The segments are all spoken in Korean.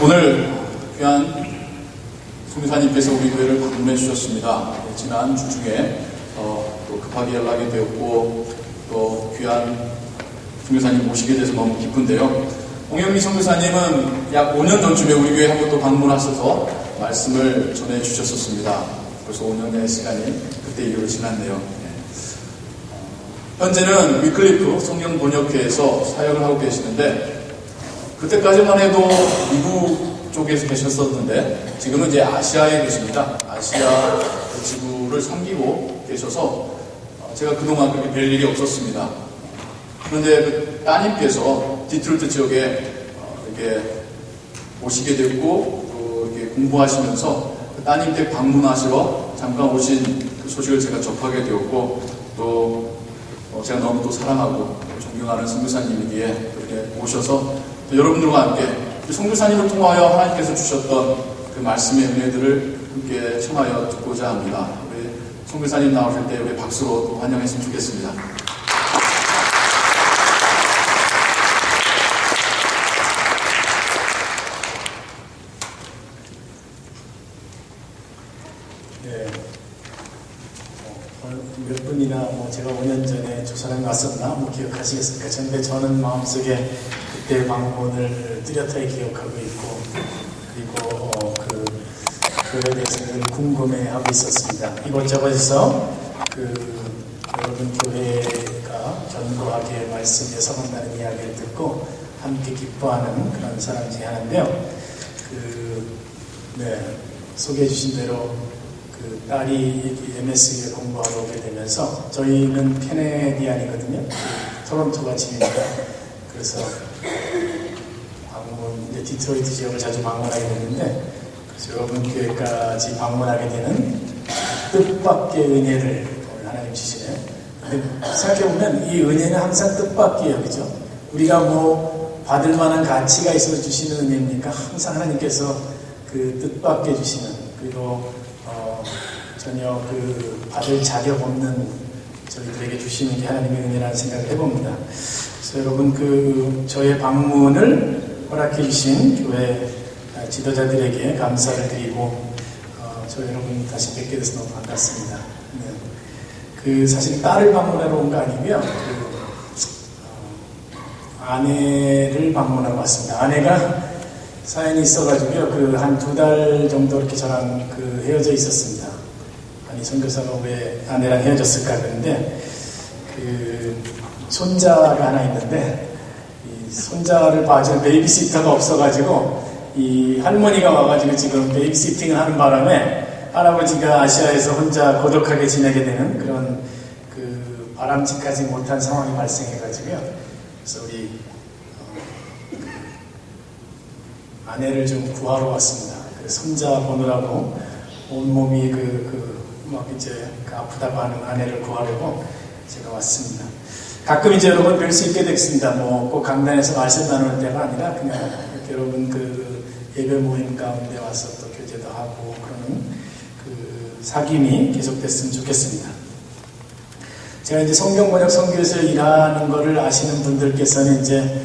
오늘 귀한 송교사님께서 우리 교회를 방문해 주셨습니다. 지난 주 중에 또 급하게 연락이 되었고 또 귀한 송교사님 모시게 돼서 너무 기쁜데요. 홍영미 송교사님은 약 5년 전쯤에 우리 교회 한 번 또 방문하셔서 말씀을 전해 주셨었습니다. 벌써 5년의 시간이 그때 이후로 지났네요. 현재는 위클리프 성경 번역회에서 사역을 하고 계시는데 그때까지만 해도 미국 쪽에서 계셨었는데 지금은 이제 아시아에 계십니다. 아시아 지구를 섬기고 계셔서 제가 그동안 그렇게 뵐 일이 없었습니다. 그런데 그 따님께서 디트로이트 지역에 이렇게 오시게 됐고 또 이렇게 공부하시면서 그 따님 댁 방문하시러 잠깐 오신 그 소식을 제가 접하게 되었고 또 제가 너무 또 사랑하고 존경하는 선교사님이기에 이렇게 오셔서 또 여러분들과 함께 선교사님을 통하여 하나님께서 주셨던 그 말씀의 은혜들을 함께 청하여 듣고자 합니다. 우리 선교사님 나오실 때 우리 박수로 또 환영했으면 좋겠습니다. 몇 분이나 제가 5년 전에 조사를 왔었나 기억하시겠습니까? 근데 저는 마음속에 그때 방문을 뚜렷하게 기억하고 있고 그리고 그에 대해서 늘 궁금해하고 있었습니다. 이곳저곳에서 여러분 교회가 견고하게 말씀에 서간다는 이야기를 듣고 함께 기뻐하는 그런 사람 중에 하나인데요. 소개해 주신 대로 딸이 MS에 공부하러 오게 되면서 저희는 캐네디안이거든요. 토론토가 집입니다. 그래서 이제 디트로이트 지역을 자주 방문하게 됐는데 그래서 여러분 교회까지 방문하게 되는 뜻밖의 은혜를 오늘 하나님 주시네요. 근데 생각해보면 이 은혜는 항상 뜻밖이에요. 그죠? 우리가 받을 만한 가치가 있어서 주시는 은혜입니까? 항상 하나님께서 그 뜻밖의 주시는 그리고 전혀 받을 자격 없는 저희들에게 주시는 게 하나님의 은혜라는 생각을 해봅니다. 그래서 여러분 저의 방문을 허락해 주신 교회 지도자들에게 감사를 드리고 저 여러분 다시 뵙게 돼서 너무 반갑습니다. 사실 딸을 방문하러 온 거 아니고요. 아내를 방문하러 왔습니다. 아내가 사연이 있어가지고요. 한 2달 정도 이렇게 저랑 헤어져 있었습니다. 아니, 선교사가 왜 아내랑 헤어졌을까 그랬는데, 손자가 하나 있는데, 이 손자를 봐주는 베이비시터가 없어가지고, 이 할머니가 와가지고 지금 베이비시팅을 하는 바람에, 할아버지가 아시아에서 혼자 고독하게 지내게 되는 그런 바람직하지 못한 상황이 발생해가지고요. 그래서 우리, 아내를 좀 구하러 왔습니다. 손자 보느라고 온몸이 아프다고 하는 아내를 구하려고 제가 왔습니다. 가끔 이제 여러분 뵐 수 있게 됐습니다. 꼭 강단에서 말씀 나눌 때가 아니라 그냥 이렇게 여러분 예배 모임 가운데 와서 또 교제도 하고 그러는 사귐이 계속됐으면 좋겠습니다. 제가 이제 성경 번역 선교에서 일하는 거를 아시는 분들께서는 이제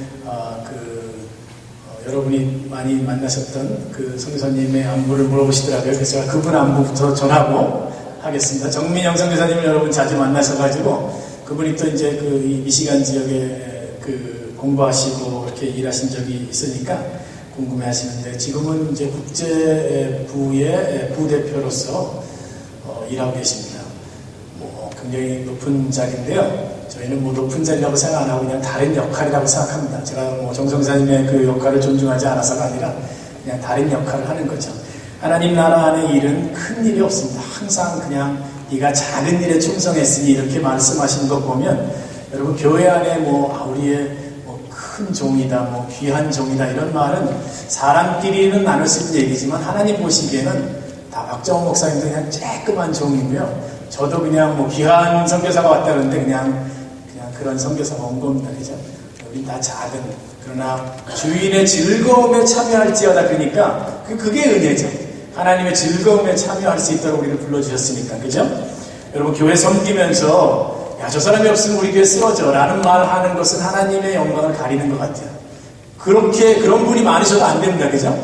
여러분이 많이 만나셨던 선교사님의 안부를 물어보시더라고요. 그래서 제가 그분 안부부터 전하고 하겠습니다. 정민영 선교사님을 여러분 자주 만나셔가지고 그분이 또 이제 이 미시간 지역에 공부하시고 이렇게 일하신 적이 있으니까 궁금해하시는데 지금은 이제 국제부의 부대표로서 일하고 계십니다. 굉장히 높은 자리인데요. 저희는 높은 자리라고 생각 안 하고 그냥 다른 역할이라고 생각합니다. 제가 정성사님의 역할을 존중하지 않아서가 아니라 그냥 다른 역할을 하는 거죠. 하나님 나라 안에 일은 큰 일이 없습니다. 항상 그냥 네가 작은 일에 충성했으니 이렇게 말씀하시는 거 보면 여러분 교회 안에 우리의 큰 종이다, 귀한 종이다 이런 말은 사람끼리는 나눌 수 있는 얘기지만 하나님 보시기에는 다 박정호 목사님도 그냥 쬐끄만 종이고요. 저도 그냥 귀한 선교사가 왔다 그러는데 그냥 그런 선교사가 온 겁니다. 그죠? 우린 다 작은 그러나 주인의 즐거움에 참여할지어다 그러니까 그게 은혜죠. 하나님의 즐거움에 참여할 수 있도록 우리를 불러주셨으니까. 그죠? 여러분 교회 섬기면서 저 사람이 없으면 우리 교회 쓰러져 라는 말 하는 것은 하나님의 영광을 가리는 것 같아요. 그런 분이 많으셔도 안 됩니다. 그죠?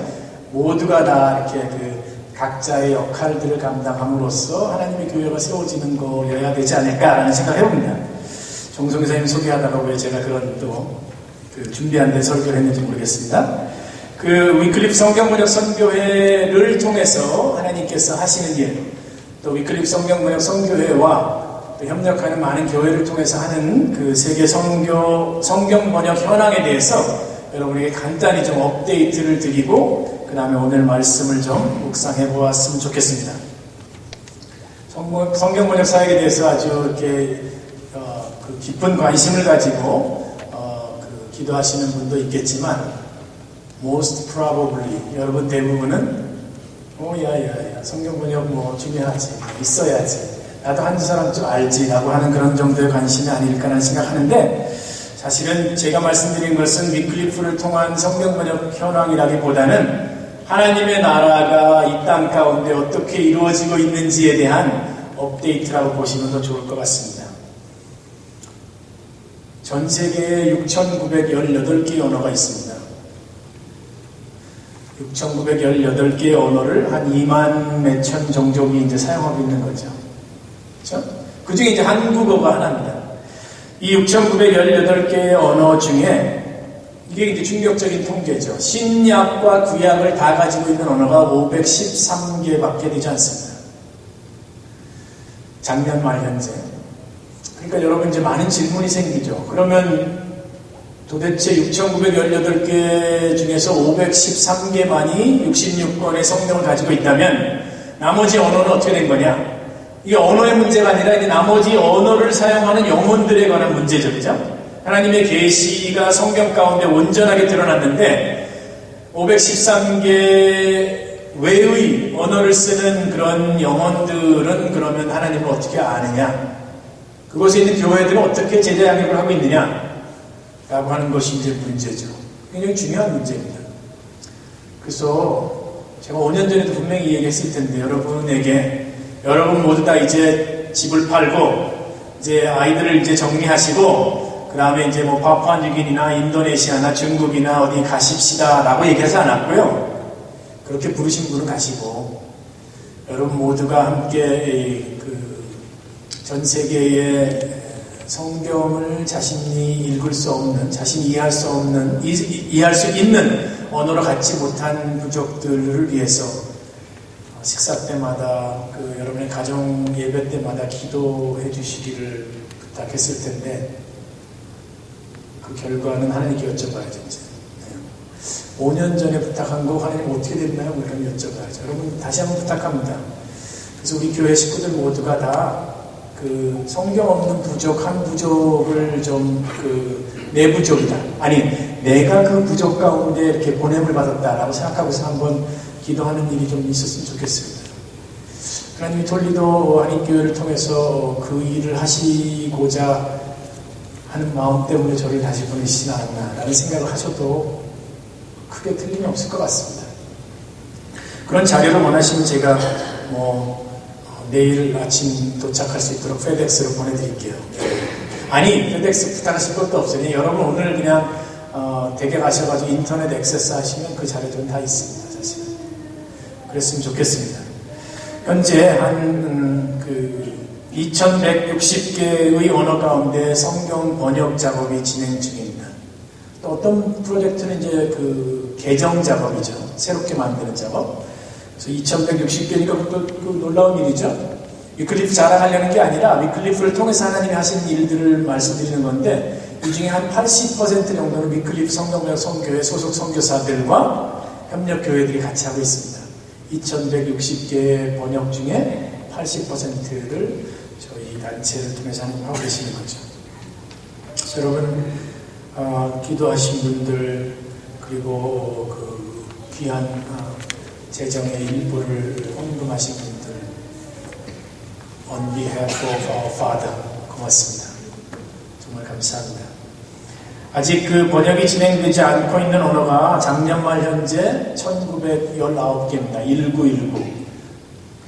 모두가 다 이렇게 각자의 역할들을 감당함으로써 하나님의 교회가 세워지는 거여야 되지 않을까라는 생각을 해봅니다. 정성희 선생님 소개하다가 왜 제가 그런 또 준비한 데 설교를 했는지 모르겠습니다. 위클리프 성경번역 선교회를 통해서 하나님께서 하시는 일, 또 위클리프 성경번역 선교회와 또 협력하는 많은 교회를 통해서 하는 세계 성경번역 현황에 대해서 여러분에게 간단히 좀 업데이트를 드리고 그 다음에 오늘 말씀을 좀 묵상해 보았으면 좋겠습니다. 성경번역 사역에 대해서 아주 이렇게 깊은 관심을 가지고 기도하시는 분도 있겠지만 most probably 여러분 대부분은 야야야 성경번역 중요하지 있어야지 나도 한두 사람 좀 알지 라고 하는 그런 정도의 관심이 아닐까라는 생각하는데 사실은 제가 말씀드린 것은 위클리프를 통한 성경번역 현황이라기보다는 하나님의 나라가 이 땅 가운데 어떻게 이루어지고 있는지에 대한 업데이트라고 보시면 더 좋을 것 같습니다. 전 세계에 6,918개의 언어가 있습니다. 6,918개의 언어를 한 2만 몇천 종족이 이제 사용하고 있는 거죠. 그렇죠? 그 중에 이제 한국어가 하나입니다. 이 6,918개의 언어 중에 이게 이제 충격적인 통계죠. 신약과 구약을 다 가지고 있는 언어가 513개밖에 되지 않습니다. 작년 말 현재. 그러니까 여러분 이제 많은 질문이 생기죠. 그러면 도대체 6,918개 중에서 513개만이 66권의 성경을 가지고 있다면 나머지 언어는 어떻게 된 거냐? 이게 언어의 문제가 아니라 이제 나머지 언어를 사용하는 영혼들에 관한 문제죠. 그죠? 하나님의 계시가 성경 가운데 온전하게 드러났는데 513개 외의 언어를 쓰는 그런 영혼들은 그러면 하나님을 어떻게 아느냐? 그곳에 있는 교회들은 어떻게 제자 양육을 하고 있느냐? 라고 하는 것이 이제 문제죠. 굉장히 중요한 문제입니다. 그래서 제가 5년 전에도 분명히 얘기했을 텐데 여러분 모두 다 이제 집을 팔고 이제 아이들을 이제 정리하시고 그 다음에 이제 파푸아뉴기니나 인도네시아나 중국이나 어디 가십시다 라고 얘기하지 않았고요. 그렇게 부르신 분은 가시고 여러분 모두가 함께 전 세계의 성경을 자신이 읽을 수 없는, 자신이 이해할 수 있는 언어로 갖지 못한 부족들을 위해서 식사 때마다 여러분의 가정 예배 때마다 기도해 주시기를 부탁했을 텐데 그 결과는 하나님께 여쭤봐야죠. 이제. 5년 전에 부탁한 거 하나님 어떻게 됐나요? 그럼 여쭤봐야죠. 여러분 다시 한번 부탁합니다. 그래서 우리 교회 식구들 모두가 다 성경 없는 부족 한 부족을 좀 내 부족이다. 아니 내가 그 부족 가운데 이렇게 보냄을 받았다라고 생각하고서 한번 기도하는 일이 좀 있었으면 좋겠습니다. 하나님이 톨리도 한인교회를 통해서 그 일을 하시고자 하는 마음 때문에 저를 다시 보내시지 않았나라는 생각을 하셔도 크게 틀림이 없을 것 같습니다. 그런 자료를 원하시면 제가 내일 아침 도착할 수 있도록 페덱스로 보내드릴게요. 아니 페덱스 부탁하실 것도 없어요. 여러분 오늘 그냥 댁에 가셔가지고 인터넷 액세스 하시면 그 자료들은 다 있습니다. 사실 그랬으면 좋겠습니다. 현재 한 2160개의 언어 가운데 성경 번역 작업이 진행 중입니다. 또 어떤 프로젝트는 이제 개정 작업이죠. 새롭게 만드는 작업. 그래서 2160개니까 그 놀라운 일이죠. 위클리프 자랑하려는 게 아니라 위클리프를 통해서 하나님이 하시는 일들을 말씀드리는 건데 이 중에 한 80% 정도는 위클리프 성경번역 선교회 소속 선교사들과 협력교회들이 같이 하고 있습니다. 2160개 번역 중에 80%를 저희 단체를 통해서 하나님 하고 계시는 거죠. 그래서 여러분 기도하신 분들 그리고 귀한 재정의 일부를 헌금하신 분들 On behalf of our Father 고맙습니다. 정말 감사합니다. 아직 번역이 진행되지 않고 있는 언어가 작년 말 현재 1919개입니다. 1919.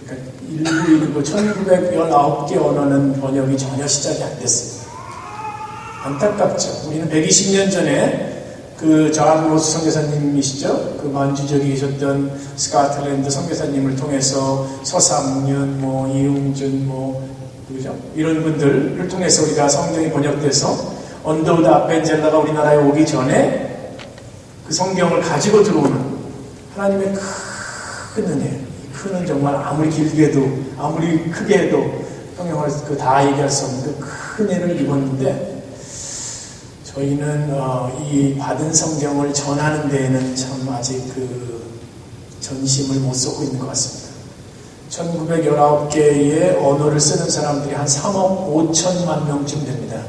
그러니까 1919, 1919개 언어는 번역이 전혀 시작이 안 됐습니다. 안타깝죠. 우리는 120년 전에 존 로스 선교사님이시죠? 그 만주적에 계셨던 스코틀랜드 선교사님을 통해서 서삼윤, 이웅준, 누구죠? 이런 분들을 통해서 우리가 성경이 번역돼서 언더우드 아펜젤라가 우리나라에 오기 전에 그 성경을 가지고 들어오는 하나님의 큰 은혜. 큰 은혜는 정말 아무리 길게도, 아무리 크게 해도 성경을 다 얘기할 수 없는 그 큰 은혜를 입었는데, 저희는 이 받은 성경을 전하는 데에는 참 아직 전심을 못 쏟고 있는 것 같습니다. 1919개의 언어를 쓰는 사람들이 한 3억 5천만 명쯤 됩니다.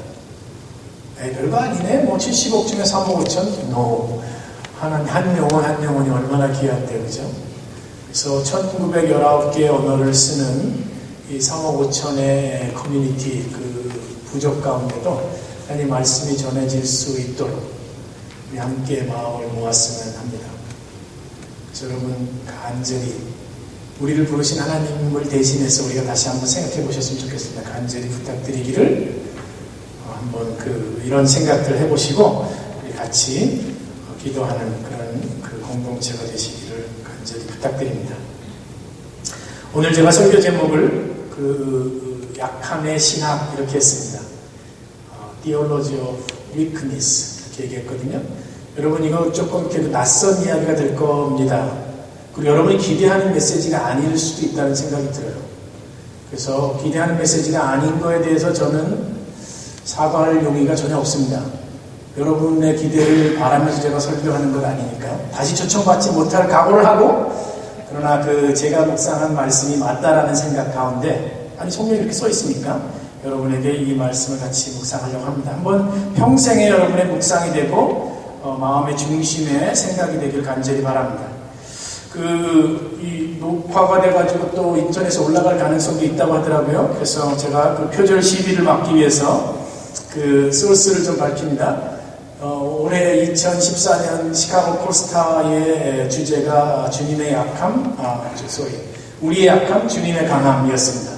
별거 아니네. 70억 중에 3억 5천? No. 한 영혼이 얼마나 귀한데, 그죠? 그래서 1919개의 언어를 쓰는 이 3억 5천의 커뮤니티, 부족 가운데도 하나님 말씀이 전해질 수 있도록 우리 함께 마음을 모았으면 합니다. 그래서 여러분 간절히 우리를 부르신 하나님을 대신해서 우리가 다시 한번 생각해 보셨으면 좋겠습니다. 간절히 부탁드리기를 한번 이런 생각들 해보시고 우리 같이 기도하는 그런 공동체가 되시기를 간절히 부탁드립니다. 오늘 제가 설교 제목을 약함의 신학 이렇게 했습니다. Theology of Weakness 이렇게 얘기했거든요. 여러분 이거 조금 이렇게 낯선 이야기가 될 겁니다. 그리고 여러분이 기대하는 메시지가 아닐 수도 있다는 생각이 들어요. 그래서 기대하는 메시지가 아닌 거에 대해서 저는 사과할 용의가 전혀 없습니다. 여러분의 기대를 바라면서 제가 설교하는 건 아니니까 다시 초청받지 못할 각오를 하고, 그러나 제가 묵상한 말씀이 맞다라는 생각 가운데, 아니 성경에 이렇게 써 있으니까 여러분에게 이 말씀을 같이 묵상하려고 합니다. 한번 평생에 여러분의 묵상이 되고 마음의 중심에 생각이 되길 간절히 바랍니다. 이 녹화가 돼가지고 또 인터넷에 올라갈 가능성도 있다고 하더라고요. 그래서 제가 표절 시비를 막기 위해서 소스를 좀 밝힙니다. 올해 2014년 시카고 콜스타의 주제가 주님의 약함, 우리의 약함, 주님의 강함이었습니다.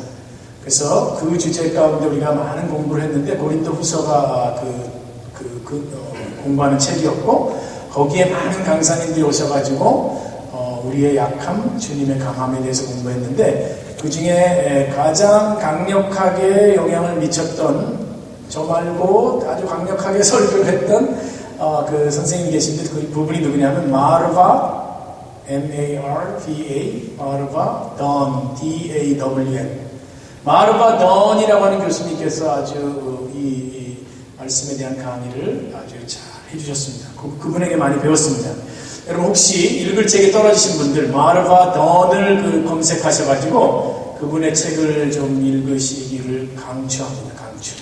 그래서 그 주제 가운데 우리가 많은 공부를 했는데, 고린도 후서가 공부하는 책이었고, 거기에 많은 강사님들이 오셔가지고 우리의 약함, 주님의 강함에 대해서 공부했는데, 그 중에 가장 강력하게 영향을 미쳤던, 저 말고 아주 강력하게 설교를 했던 선생님이 계신데, 그 부분이 누구냐면 마르바 M-A-R-V-A 마르바 던 D-A-W-N 마르바 던이라고 하는 교수님께서 아주 이 말씀에 대한 강의를 아주 잘 해주셨습니다. 그분에게 많이 배웠습니다. 여러분 혹시 읽을 책에 떨어지신 분들 마르바 던을 검색하셔가지고 그분의 책을 좀 읽으시기를 강추합니다. 강추.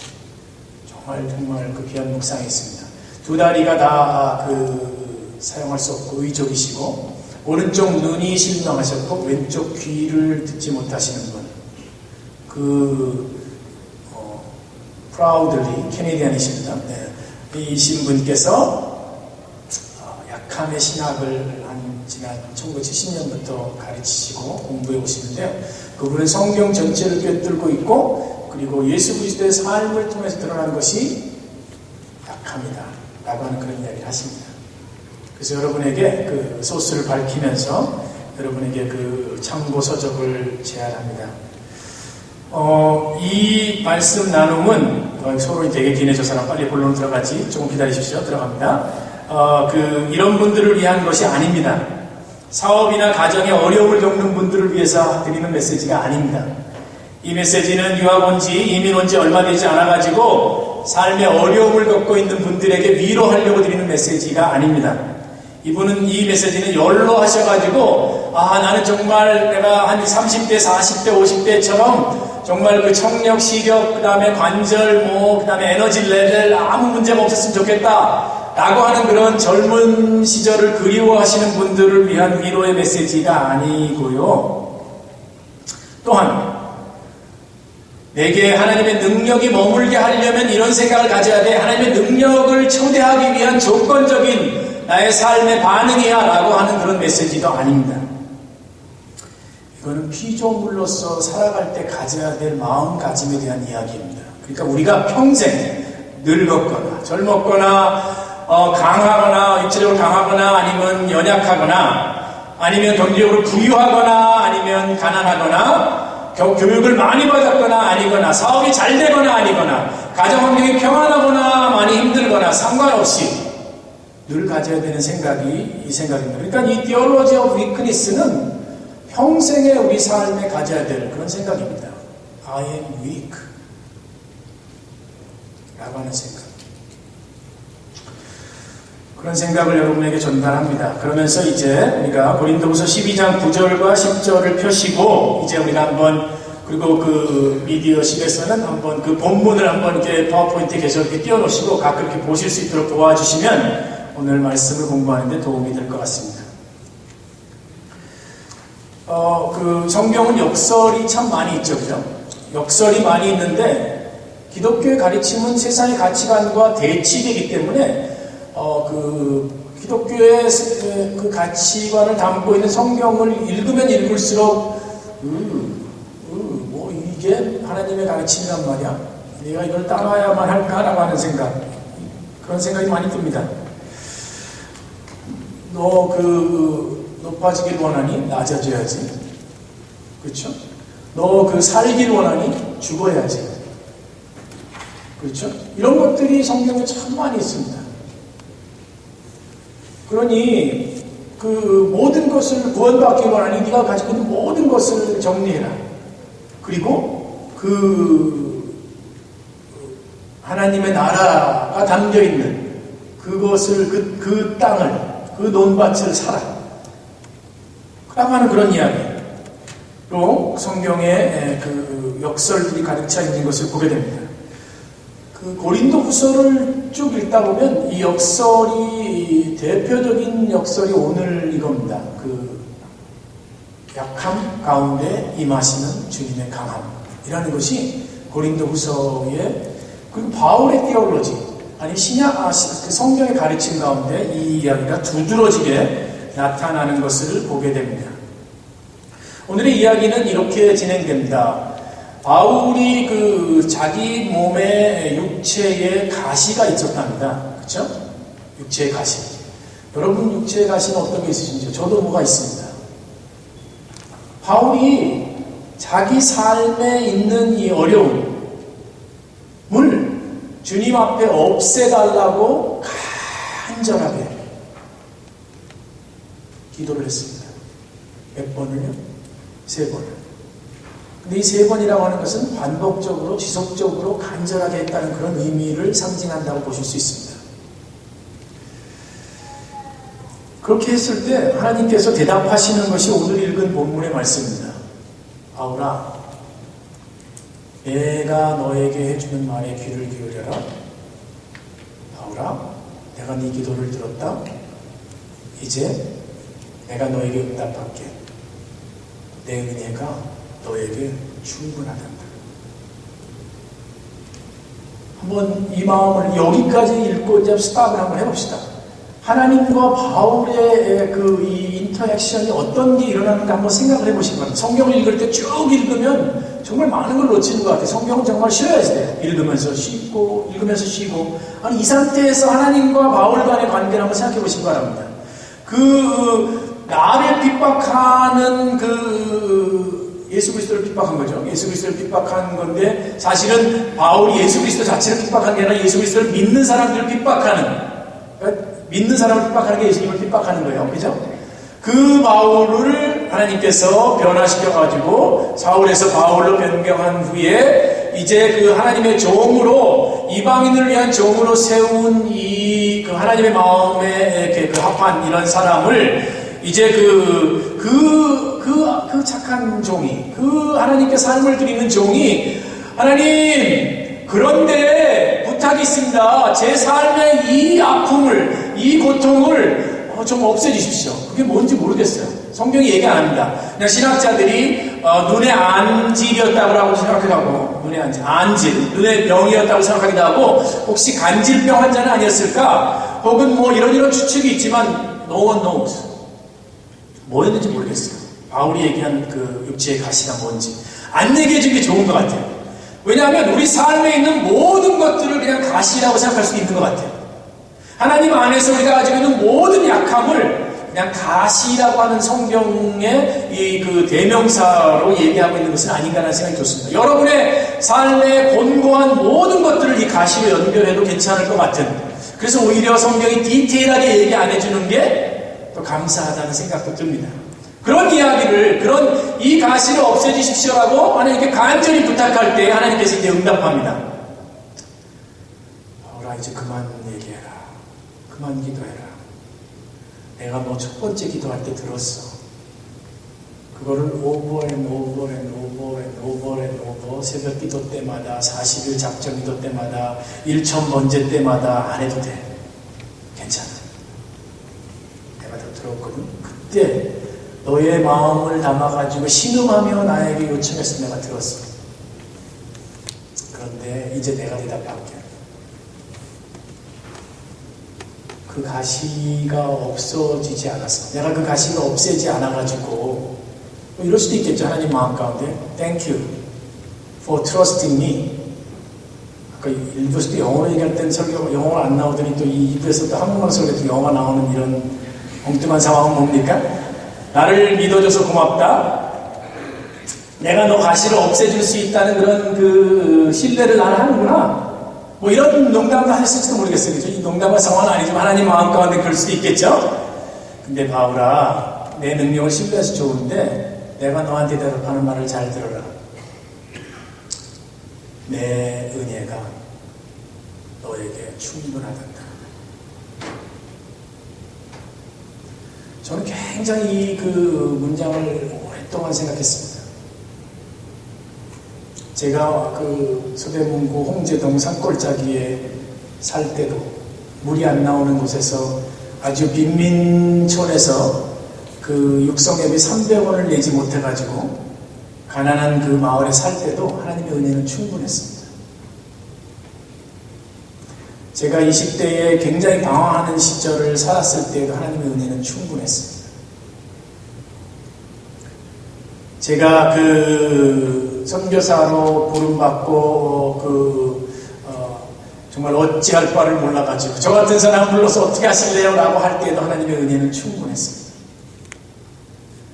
정말 귀한 묵상이 있습니다. 두 다리가 다 사용할 수 없고 의족이시고, 오른쪽 눈이 실명하셨고 왼쪽 귀를 듣지 못하시는 분, 프라우들리 캐네디안이십니다. 네. 이신 분께서 약함의 신학을 지난 1970년부터 가르치시고 공부해 오시는데요. 그분은 성경 전체를 꿰뚫고 있고, 그리고 예수 그리스도의 삶을 통해서 드러난 것이 약함이다 라고 하는 그런 이야기를 하십니다. 그래서 여러분에게 소스를 밝히면서 여러분에게 참고 서적을 제안합니다. 이 말씀 나눔은 서로 되게 기네저 사람 빨리 본론 들어가지, 조금 기다리십시오. 들어갑니다. 이런 분들을 위한 것이 아닙니다. 사업이나 가정에 어려움을 겪는 분들을 위해서 드리는 메시지가 아닙니다. 이 메시지는 유학 온지 이민 온지 얼마 되지 않아가지고 삶의 어려움을 겪고 있는 분들에게 위로하려고 드리는 메시지가 아닙니다. 이분은 이 메시지는 연로하셔가지고 나는 정말 내가 한 30대, 40대, 50대처럼 정말 청력, 시력, 그 다음에 관절, 그 다음에 에너지 레벨 아무 문제가 없었으면 좋겠다 라고 하는 그런 젊은 시절을 그리워하시는 분들을 위한 위로의 메시지가 아니고요. 또한 내게 하나님의 능력이 머물게 하려면 이런 생각을 가져야 돼. 하나님의 능력을 초대하기 위한 조건적인 나의 삶의 반응이야 라고 하는 그런 메시지도 아닙니다. 이거는 피조물로서 살아갈 때 가져야 될 마음가짐에 대한 이야기입니다. 그러니까 우리가 평생 늙었거나 젊었거나 강하거나 육체적으로 강하거나 아니면 연약하거나 아니면 경제적으로 부유하거나 아니면 가난하거나 교육을 많이 받았거나 아니거나 사업이 잘 되거나 아니거나 가정 환경이 평안하거나 많이 힘들거나 상관없이 늘 가져야 되는 생각이 이 생각입니다. 그러니까 이 theology of weakness는 평생에 우리 삶에 가져야 될 그런 생각입니다. I am weak 라고 하는 생각. 그런 생각을 여러분에게 전달합니다. 그러면서 이제 우리가 고린도후서 12장 9절과 10절을 펴시고 이제 우리가 한번 그리고 그 미디어실에서는 한번 그 본문을 한번 이렇게 파워포인트에 계속 이렇게 띄워놓으시고 가끔 이렇게 보실 수 있도록 도와주시면 오늘 말씀을 공부하는 데 도움이 될 것 같습니다. 그 성경은 역설이 참 많이 있죠, 그죠? 역설이 많이 있는데 기독교의 가르침은 세상의 가치관과 대치되기 때문에 그 기독교의 그 가치관을 담고 있는 성경을 읽으면 읽을수록 뭐 이게 하나님의 가르침이란 말이야? 내가 이걸 따라야만 할까라고 하는 생각, 그런 생각이 많이 듭니다. 너 높아지길 원하니 낮아져야지, 그렇죠? 너 살길 원하니 죽어야지, 그렇죠? 이런 것들이 성경에 참 많이 있습니다. 그러니 그 모든 것을 구원받기 원하니 네가 가지고 있는 모든 것을 정리해라. 그리고 그 하나님의 나라가 담겨 있는 그것을 그 땅을 그 논밭을 사라. 라고 하는 그런 이야기로 성경의 그 역설들이 가득 차 있는 것을 보게 됩니다. 그 고린도 후서를 쭉 읽다 보면 이 역설이 대표적인 역설이 오늘 이겁니다. 그 약함 가운데 임하시는 주님의 강함이라는 것이 고린도 후서의 그리고 바울의 티올로지 아니 그 성경의 가르침 가운데 이 이야기가 두드러지게 나타나는 것을 보게 됩니다. 오늘의 이야기는 이렇게 진행됩니다. 바울이 그 자기 몸에 육체에 가시가 있었답니다. 그렇죠? 육체의 가시. 여러분 육체의 가시는 어떤 게 있으신지요? 저도 뭐가 있습니다. 바울이 자기 삶에 있는 이 어려움을 주님 앞에 없애달라고 간절하게 기도를 했습니다. 몇 번을요? 3번을. 근데 이 3번이라고 하는 것은 반복적으로 지속적으로 간절하게 했다는 그런 의미를 상징한다고 보실 수 있습니다. 그렇게 했을 때 하나님께서 대답하시는 것이 오늘 읽은 본문의 말씀입니다. 바울아, 내가 너에게 해주는 말에 귀를 기울여라. 바울아, 내가 네 기도를 들었다. 이제 내가 너에게 응답할게. 내 은혜가 너에게 충분하단다. 한번 이 마음을 여기까지 읽고 이제 스탑을 한번 해봅시다. 하나님과 바울의 이 인터랙션이 어떤 게 일어나는가 한번 생각을 해보시기 바랍니다. 성경을 읽을 때 쭉 읽으면 정말 많은 걸 놓치는 것 같아요. 성경은 정말 쉬어야지 돼요. 읽으면서 쉬고, 읽으면서 쉬고. 아니, 이 상태에서 하나님과 바울 간의 관계를 한번 생각해 보시기 바랍니다. 나를 핍박하는 예수 그리스도를 핍박한 거죠. 예수 그리스도를 핍박한 건데, 사실은 바울이 예수 그리스도 자체를 핍박한 게 아니라 예수 그리스도를 믿는 사람들을 핍박하는, 그러니까 믿는 사람을 핍박하는 게 예수님을 핍박하는 거예요. 그죠? 그 바울을 하나님께서 변화시켜가지고 사울에서 바울로 변경한 후에 이제 그 하나님의 종으로 이방인을 위한 종으로 세운 그 하나님의 마음에 그 합한 이런 사람을 이제 그 착한 종이 하나님께 삶을 드리는 종이 하나님 그런데 부탁이 있습니다. 제 삶의 이 아픔을 이 고통을 좀 없애주십시오. 그게 뭔지 모르겠어요. 성경이 얘기 안 합니다. 그냥 신학자들이 눈의 안질이었다고 생각하고 눈의 안질, 눈의 병이었다고 생각하기도 하고 혹시 간질병 환자는 아니었을까? 혹은 뭐 이런 추측이 있지만 no one knows. 뭐였는지 모르겠어요. 바울이 얘기한 그 육체의 가시가 뭔지 안 얘기해 주는 게 좋은 것 같아요. 왜냐하면 우리 삶에 있는 모든 것들을 그냥 가시라고 생각할 수 있는 것 같아요. 하나님 안에서 우리가 가지고 있는 모든 약함을 그냥 가시라고 하는 성경의 이 그 대명사로 얘기하고 있는 것은 아닌가라는 생각이 듭니다. 여러분의 삶의 곤고한 모든 것들을 이 가시로 연결해도 괜찮을 것 같은, 그래서 오히려 성경이 디테일하게 얘기 안 해주는 게 더 감사하다는 생각도 듭니다. 그런 이야기를, 그런 이 가시를 없애주십시오라고 하나님께 간절히 부탁할 때 하나님께서 이제 응답합니다. 바울아, 이제 그만 얘기해라. 그만 기도해라. 내가 너 첫 번째 기도할 때 들었어. 그거를 over and over and over and over and over, 새벽 기도 때마다, 40일 작정 기도 때마다, 1천 번째 때마다 안 해도 돼. 괜찮아. 내가 다 들었거든. 그때 너의 마음을 담아가지고 신음하며 나에게 요청해서 내가 들었어. 그런데 이제 내가 대답할게. 그 가시가 없어지지 않았어. 내가 그 가시가 없애지 않아가지고 뭐 이럴 수도 있겠죠. 하나님 마음 가운데 Thank you for trusting me. 아까 1부에서 또 영어로 얘기할 때는 설교가 영어가 안 나오더니 또 2부에서 또 한국말 설교도 영어가 나오는 이런 엉뚱한 상황은 뭡니까? 나를 믿어줘서 고맙다. 내가 너 가시를 없애줄 수 있다는 그런 그 신뢰를 나를 하는구나. 뭐 이런 농담도 하셨을지도 모르겠어요. 그죠? 이 농담의 상황은 아니지만 하나님 마음 가운데 그럴 수도 있겠죠? 근데 바울아, 내 능력을 신뢰해서 좋은데 내가 너한테 대답하는 말을 잘 들어라. 내 은혜가 너에게 충분하단다. 저는 굉장히 그 문장을 오랫동안 생각했습니다. 제가 그 서대문구 홍제동 산골짜기에 살 때도 물이 안 나오는 곳에서 아주 빈민촌에서 그 육성회비 300원을 내지 못해가지고 가난한 그 마을에 살 때도 하나님의 은혜는 충분했습니다. 제가 20대에 굉장히 방황하는 시절을 살았을 때에도 하나님의 은혜는 충분했습니다. 제가 그 선교사로 부름받고 정말 어찌할 바를 몰라가지고 저 같은 사람 불러서 어떻게 하실래요? 라고 할 때에도 하나님의 은혜는 충분했습니다.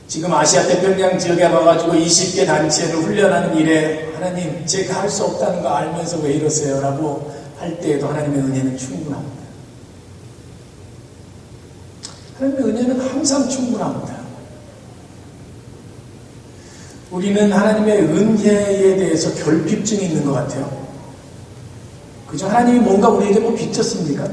지금 아시아 태평양 지역에 와가지고 20개 단체를 훈련하는 일에 하나님 제가 할 수 없다는 거 알면서 왜 이러세요? 라고 할 때에도 하나님의 은혜는 충분합니다. 하나님의 은혜는 항상 충분합니다. 우리는 하나님의 은혜에 대해서 결핍증이 있는 것 같아요. 그죠? 하나님이 뭔가 우리에게 뭐 빚졌습니까?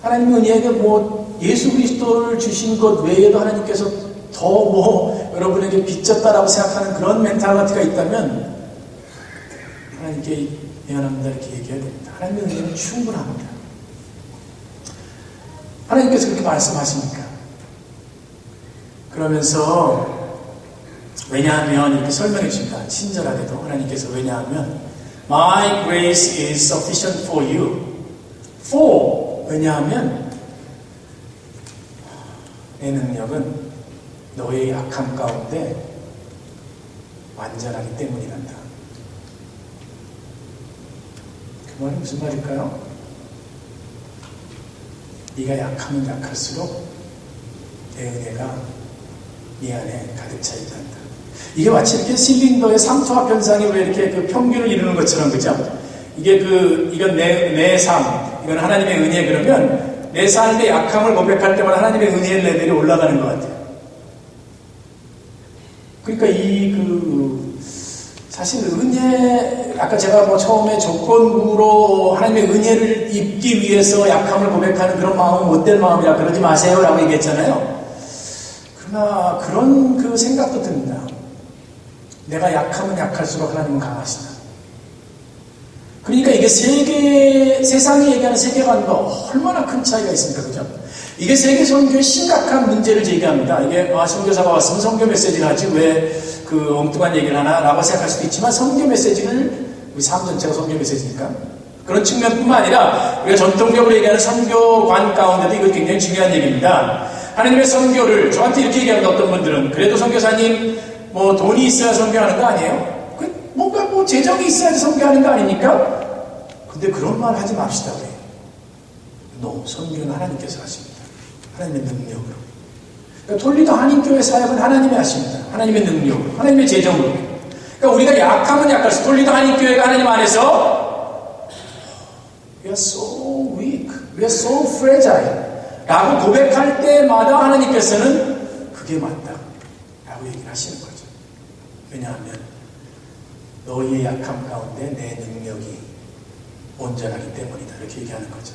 하나님의 은혜에게 뭐 예수 그리스도를 주신 것 외에도 하나님께서 더 뭐 여러분에게 빚졌다라고 생각하는 그런 멘탈리티가 있다면 하나님께 미안합니다 이렇게 얘기해야 됩니다. 하나님의 은혜는 충분합니다. 하나님께서 그렇게 말씀하십니까? 그러면서 왜냐하면 이렇게 설명해 주십니다. 친절하게도 하나님께서 왜냐하면 My grace is sufficient for you. For 왜냐하면 내 능력은 너의 약함 가운데 완전하기 때문이란다. 그 말은 무슨 말일까요? 네가 약하면 약할수록 내 은혜가 네 안에 가득 차 있단다. 이게 마치 이렇게 실린더의 삼투압 현상이 왜 이렇게 그 평균을 이루는 것처럼, 그죠? 이게 이건 내 삶, 이건 하나님의 은혜. 그러면 내 삶의 약함을 고백할 때마다 하나님의 은혜의 레벨이 올라가는 것 같아요. 그러니까 사실 은혜, 아까 제가 뭐 처음에 조건부로 하나님의 은혜를 입기 위해서 약함을 고백하는 그런 마음은 못될 마음이라 그러지 마세요 라고 얘기했잖아요. 그러나 그런 그 생각도 듭니다. 내가 약하면 약할수록 하나님은 강하시다. 그러니까 이게 세상이 얘기하는 세계관과 얼마나 큰 차이가 있습니까? 그죠? 이게 세계 선교의 심각한 문제를 제기합니다. 이게 선교사가 왔으면 선교 메시지를 하지 왜 그 엉뚱한 얘기를 하나? 라고 생각할 수도 있지만 선교 메시지를 우리 삶 전체가 선교 메시지니까 그런 측면뿐만 아니라 우리가 전통적으로 얘기하는 선교관 가운데도 이거 굉장히 중요한 얘기입니다. 하나님의 선교를 저한테 이렇게 얘기하는 어떤 분들은 그래도 선교사님 뭐 돈이 있어야 선교하는 거 아니에요? 뭔가 뭐 재정이 있어야 선교하는 거 아닙니까? 근데 그런 말 하지 맙시다. 선교는 하나님께서 하십니다. 하나님의 능력으로. 그러니까 톨리도 한인교회 사역은 하나님이 하십니다. 하나님의 능력으로, 하나님의 재정으로. 그러니까 우리가 약하면 약할수록 톨리도 한인교회가 하나님 안에서 We are so weak, we are so fragile 라고 고백할 때마다 하나님께서는 그게 맞다 라고 얘기를 하시는 거죠. 왜냐하면 너희의 약함 가운데 내 능력이 온전하기 때문이다 이렇게 얘기하는 거죠.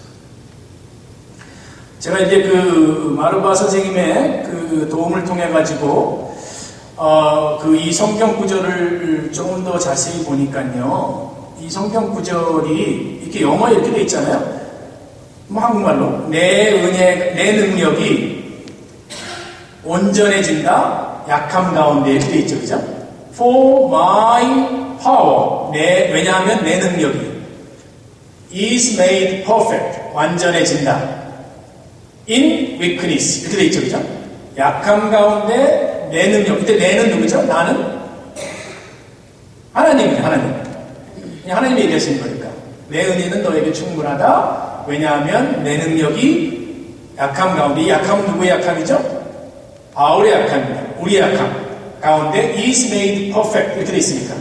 제가 이제 그 마르바 선생님의 그 도움을 통해 가지고 이 성경 구절을 조금 더 자세히 보니까요, 이 성경 구절이 이렇게 영어에 이렇게 돼 있잖아요. 뭐 한국말로 내 은혜, 내 능력이 온전해진다. 약함 가운데 이렇게 돼 있죠, 그죠? For my power, 왜냐하면 내 능력이 is made perfect, 완전해진다. In weakness 이렇게 돼 있죠, 그죠? 약함 가운데 내 능력. 이때 내는 누구죠? 나는 하나님이에요, 하나님. 그냥 하나님이 얘기하시는 거니까. 내 은혜는 너에게 충분하다. 왜냐하면 내 능력이 약함 가운데, 이 약함은 누구의 약함이죠? 바울의 약함입니다. 우리의 약함 가운데 is made perfect 이렇게 돼 있으니까.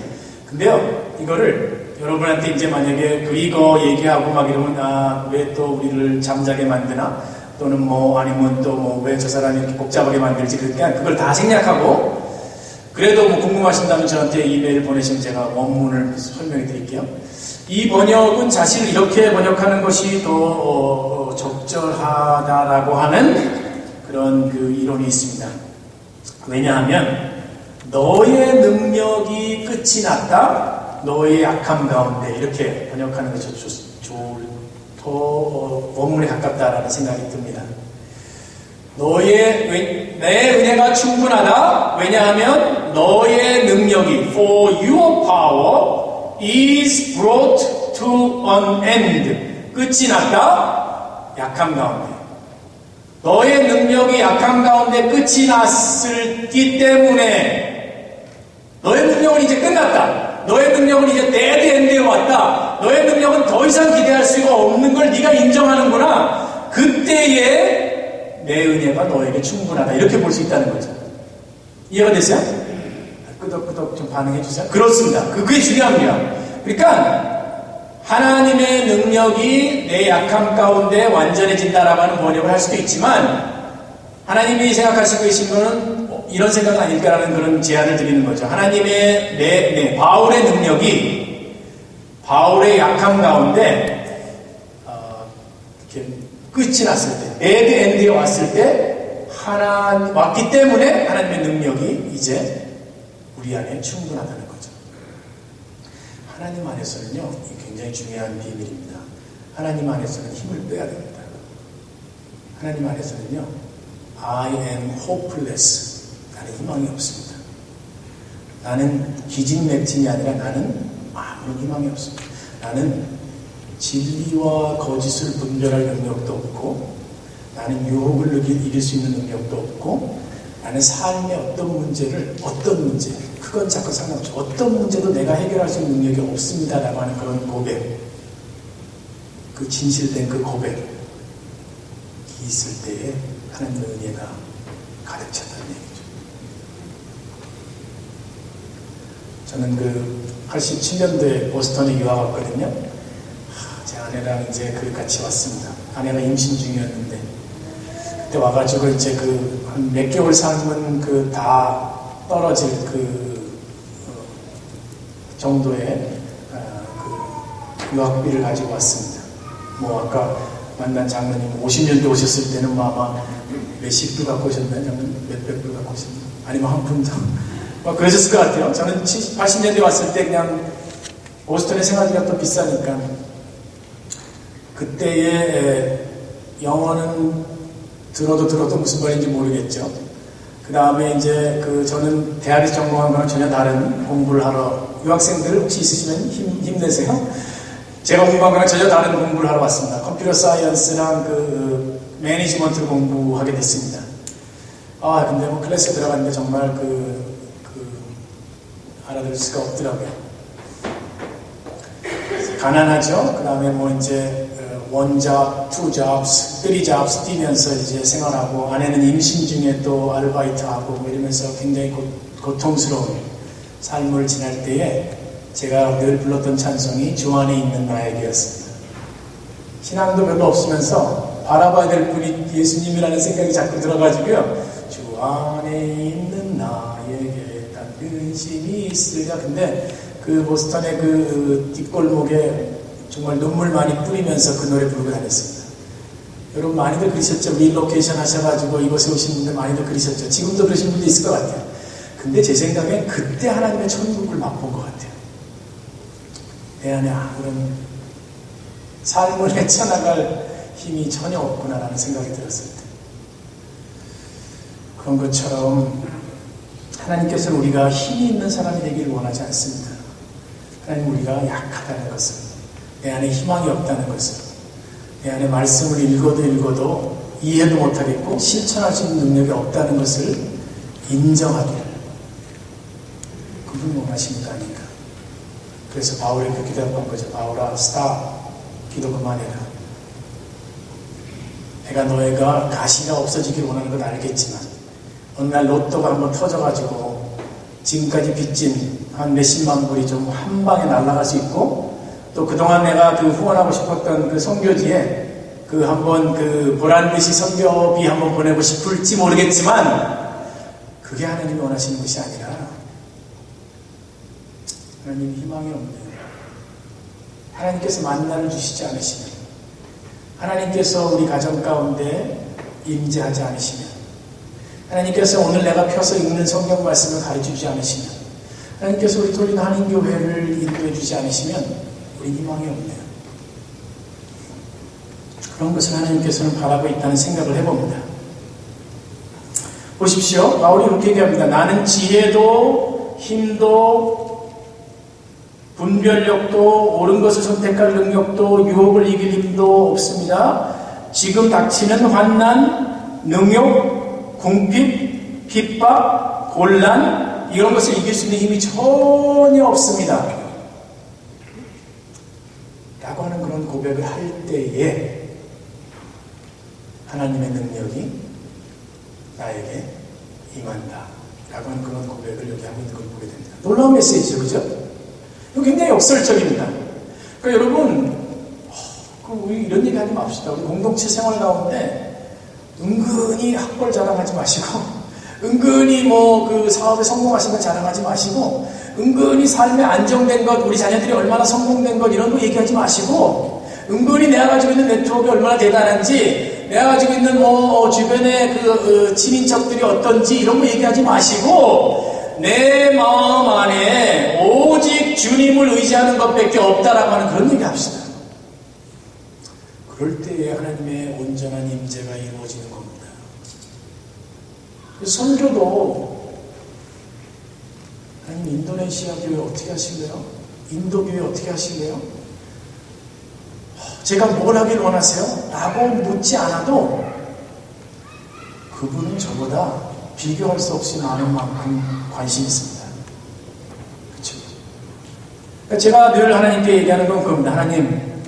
근데요, 이거를 여러분한테 이제 만약에 이거 얘기하고 막 이러면 왜 또 우리를 잠자게 만드나? 또는 뭐 아니면 또 뭐 왜 저 사람이 이렇게 복잡하게 만들지, 그러니까 그걸 다 생략하고, 그래도 뭐 궁금하신다면 저한테 이메일 보내시면 제가 원문을 설명해 드릴게요. 이 번역은 사실 이렇게 번역하는 것이 더 적절하다라고 하는 그런 그 이론이 있습니다. 왜냐하면 너의 능력이 끝이 났다, 너의 약함 가운데, 이렇게 번역하는 것이 더 원문에 가깝다라는 생각이 듭니다. 내 은혜가 충분하다. 왜냐하면 너의 능력이 for your power is brought to an end. 끝이 났다. 약함 가운데. 너의 능력이 약함 가운데 끝이 났기 때문에 너의 능력은 이제 끝났다. 너의 능력은 이제 데드 엔드에 왔다. 너의 능력은 더 이상 기대할 수가 없는 걸 네가 인정하는구나. 그때에 내 은혜가 너에게 충분하다. 이렇게 볼 수 있다는 거죠. 이해가 됐어요? 끄덕끄덕 좀 반응해 주세요. 그렇습니다. 그게 중요합니다. 그러니까 하나님의 능력이 내 약함 가운데 완전해진다라고 하는 번역을 할 수도 있지만, 하나님이 생각하시고 계신 거는 이런 생각은 아닐까라는 그런 제안을 드리는 거죠. 하나님의 바울의 능력이 바울의 약함 가운데 이렇게 끝이 났을 때, 데드 엔드에 왔을 때 왔기 때문에 하나님의 능력이 이제 우리 안에 충분하다는 거죠. 하나님 안에서는요, 굉장히 중요한 비밀입니다. 하나님 안에서는 힘을 빼야 됩니다. 하나님 안에서는요, I am hopeless. 나는 희망이 없습니다. 나는 기진맥진이 아니라 나는 아무런 희망이 없습니다. 나는 진리와 거짓을 분별할 능력도 없고, 나는 유혹을 이길 수 있는 능력도 없고, 나는 삶의 어떤 문제, 그건 자꾸 상관없죠. 어떤 문제도 내가 해결할 수 있는 능력이 없습니다라고 하는 그런 고백, 그 진실된 그 고백이 있을 때에 하나님의 은혜가 가득 찼다는 얘기죠. 저는 87년도에 보스턴에 유학 왔거든요. 제 아내랑 이제 같이 왔습니다. 아내가 임신 중이었는데, 그때 와가지고 이제 한 몇 개월 살면 다 떨어질 정도의 유학비를 가지고 왔습니다. 뭐 아까 만난 장로님 50년대 오셨을 때는 뭐 아마 몇십 불 갖고 오셨나요? 몇백 불 갖고 오셨나요? 아니면 한 푼 더? 그러셨을 것 같아요. 저는 80년대 왔을 때 그냥 보스턴의 생활비가 또 비싸니까, 그때의 영어는 들어도 무슨 말인지 모르겠죠. 그 다음에 이제 저는 대학에서 전공한 거랑 전혀 다른 공부를 하러, 유학생들 혹시 있으시면 힘내세요. 제가 공부한 거랑 전혀 다른 공부를 하러 왔습니다. 컴퓨터 사이언스랑 매니지먼트를 공부하게 됐습니다. 근데 뭐 클래스에 들어갔는데 정말 알아들을 수가 없더라고요. 가난하죠. 그 다음에 뭐 이제 원 잡, 투 잡스, 쓰리 잡스 뛰면서 이제 생활하고 아내는 임신 중에 또 아르바이트하고 뭐 이러면서 굉장히 고통스러운 삶을 지날 때에 제가 늘 불렀던 찬송이 주 안에 있는 나에게였습니다. 신앙도 별로 없으면서 바라봐야 될 분이 예수님이라는 생각이 자꾸 들어가지고요. 주 안에 있는 나에게 딱 근심이 있으랴. 근데 그 보스턴의 그 뒷골목에 정말 눈물 많이 뿌리면서 그 노래 부르고 다녔습니다. 여러분 많이들 그러셨죠? 릴로케이션 하셔가지고 이곳에 오신 분들 많이들 그러셨죠? 지금도 그러신 분도 있을 것 같아요. 근데 제 생각엔 그때 하나님의 천국을 맛본 것 같아요. 내 안에 아무런 삶을 헤쳐나갈 힘이 전혀 없구나라는 생각이 들었을 때, 그런 것처럼 하나님께서는 우리가 힘이 있는 사람이 되기를 원하지 않습니다. 하나님 우리가 약하다는 것을, 내 안에 희망이 없다는 것을, 내 안에 말씀을 읽어도 이해도 못하겠고 실천할 수 있는 능력이 없다는 것을 인정하기를 그분이 원하시는 거 아닌가. 그래서 바울이 그 기도한 거죠. 바울아, 스탑. 기도 그만해라. 내가 너희가 가시가 없어지길 원하는 건 알겠지만 어느 날 로또가 한번 터져가지고 지금까지 빚진 한 몇십만 불이 좀 한 방에 날아갈 수 있고, 또 그동안 내가 그 후원하고 싶었던 그 선교지에 그 한번 그 보란듯이 선교비 한번 보내고 싶을지 모르겠지만 그게 하나님이 원하시는 것이 아니라 하나님 희망이 없네요. 하나님께서 만나를 주시지 않으시면, 하나님께서 우리 가정 가운데 임재하지 않으시면, 하나님께서 오늘 내가 펴서 읽는 성경 말씀을 가르쳐주지 않으시면, 하나님께서 우리 돌린 한인교회를 인도해 주지 않으시면 우리 희망이 없네요. 그런 것을 하나님께서는 바라고 있다는 생각을 해봅니다. 보십시오. 바울이 이렇게 얘기합니다. 나는 지혜도 힘도 분별력도 옳은 것을 선택할 능력도 유혹을 이길 힘도 없습니다. 지금 닥치는 환난, 능욕, 궁핍, 핍박, 곤란, 이런 것을 이길 수 있는 힘이 전혀 없습니다. 라고 하는 그런 고백을 할 때에 하나님의 능력이 나에게 임한다 라고 하는 그런 고백을 여기 하고 있는 걸 보게 됩니다. 놀라운 메시지죠, 그죠? 이거 굉장히 역설적입니다. 그러니까 여러분, 우리 이런 얘기 하지 맙시다. 우리 공동체 생활 가운데 은근히 학벌 자랑하지 마시고, 은근히 그 사업에 성공하신 거 자랑하지 마시고, 은근히 삶에 안정된 것, 우리 자녀들이 얼마나 성공된 것, 이런 거 얘기하지 마시고, 은근히 내가 가지고 있는 네트워크가 얼마나 대단한지, 내가 가지고 있는 주변의 그 친인척들이 어떤지, 이런 거 얘기하지 마시고, 내 마음 안에 오직 주님을 의지하는 것밖에 없다라고 하는 그런 얘기 합시다. 그럴 때에 하나님의 온전한 임재가 이루어지는 겁니다. 선교도 하나님 인도네시아 교회 어떻게 하실래요? 인도 교회 어떻게 하실래요? 제가 뭘 하길 원하세요? 라고 묻지 않아도 그분은 저보다 비교할 수 없이 많은 만큼 관심이 있습니다. 그렇죠? 그러니까 제가 늘 하나님께 얘기하는 건 그겁니다. 하나님,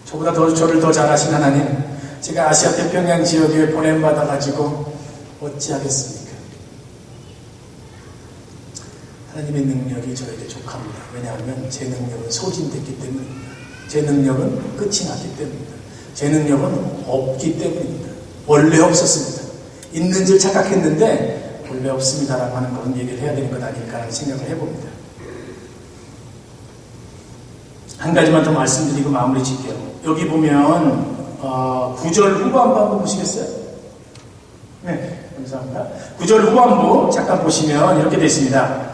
저보다 저를 더 잘하신 하나님, 제가 아시아 태평양 지역에 보냄받아가지고 어찌하겠습니까? 하나님의 능력이 저에게 족합니다. 왜냐하면 제 능력은 소진됐기 때문입니다. 제 능력은 끝이 났기 때문입니다. 제 능력은 없기 때문입니다. 원래 없었습니다. 있는 줄 착각했는데 원래 없습니다라고 하는 그런 얘기를 해야 되는 것 아닐까라는 생각을 해봅니다. 한 가지만 더 말씀드리고 마무리 짓게요. 여기 보면 9절 후반부 한번 보시겠어요? 네, 감사합니다. 9절 후반부 잠깐 보시면 이렇게 되어 있습니다.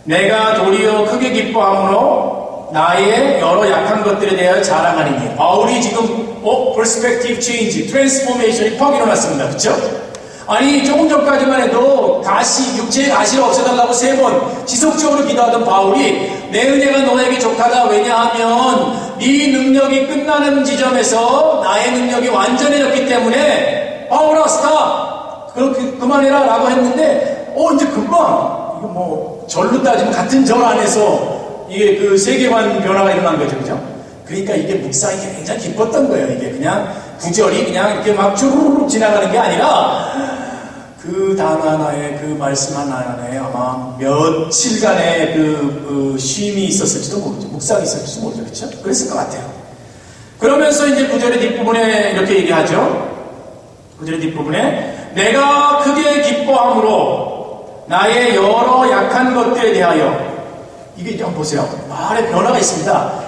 내가 도리어 크게 기뻐함으로 나의 여러 약한 것들에 대하여 자랑하리니. 바울이 지금 perspective change, transformation이 퍽 일어났습니다. 그렇죠? 아니 조금 전까지만 해도 육체의 가시를 없애달라고 3번 지속적으로 기도하던 바울이 내 은혜가 너에게 족하다. 왜냐하면 네 능력이 끝나는 지점에서 나의 능력이 완전해졌기 때문에 바울아 스탑! 그렇게 그만해라 라고 했는데 이제 금방 이거 절로 따지면 같은 절 안에서 이게 그 세계관 변화가 일어난 거죠. 그죠? 그러니까 이게 묵상이 굉장히 기뻤던 거예요. 이게 그냥 구절이 그냥 이렇게 막 쭈르륵 지나가는 게 아니라 그 단어 하나에 그 말씀 하나에 아마 며칠간의 그 쉼이 있었을지도 모르죠. 묵상이 있었을지도 모르죠. 그렇죠? 그랬을 것 같아요. 그러면서 이제 구절의 뒷부분에 이렇게 얘기하죠. 구절의 뒷부분에 내가 크게 기뻐함으로 나의 여러 약한 것들에 대하여 이게 좀 보세요. 말의 변화가 있습니다.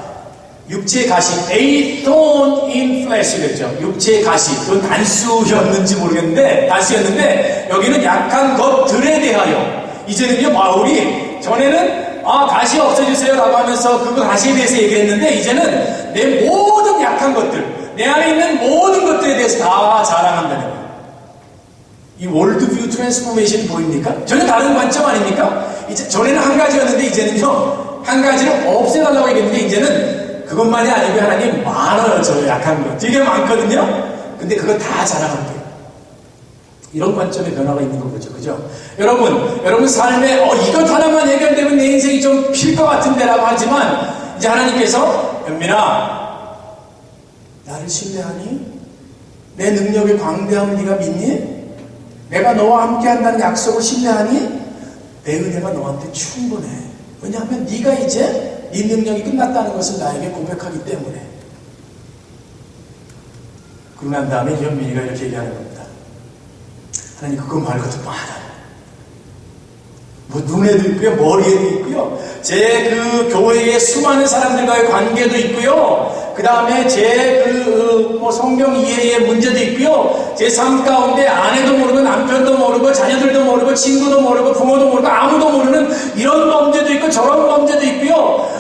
육체의 가시, a thorn in flesh 그랬죠. 육체의 가시, 그건 단수였는지 모르겠는데 단수였는데 여기는 약한 것들에 대하여 이제는요 바울이 전에는 가시 없애주세요 라고 하면서 그 가시에 대해서 얘기했는데 이제는 내 모든 약한 것들, 내 안에 있는 모든 것들에 대해서 다 자랑한다는 거예요. 이 월드뷰 트랜스포메이션이 보입니까? 전혀 다른 관점 아닙니까? 이제 전에는 한 가지였는데 이제는요 한 가지를 없애달라고 얘기했는데 이제는 그것만이 아니고 하나님 많아요. 저 약한 거 되게 많거든요. 근데 그거 다 자랑할게요. 이런 관점의 변화가 있는 거죠. 그죠? 여러분 삶에 이것 하나만 해결되면 내 인생이 좀 필 것 같은데 라고 하지만 이제 하나님께서 연민아 나를 신뢰하니? 내 능력의 광대함을 네가 믿니? 내가 너와 함께 한다는 약속을 신뢰하니? 내 은혜가 너한테 충분해. 왜냐하면 네가 이제 네 능력이 끝났다는 것을 나에게 고백하기 때문에. 그러고 난 다음에 현민이가 이렇게 얘기하는 겁니다. 하나님 그거 말고도 많아요. 뭐 눈에도 있고요, 머리에도 있고요, 제 그 교회의 수많은 사람들과의 관계도 있고요, 그 다음에 제 성경 이해의 문제도 있고요, 제 삶 가운데 아내도 모르고 남편도 모르고 자녀들도 모르고 친구도 모르고 부모도 모르고 아무도 모르는 이런 범죄도 있고 저런 범죄도 있고요.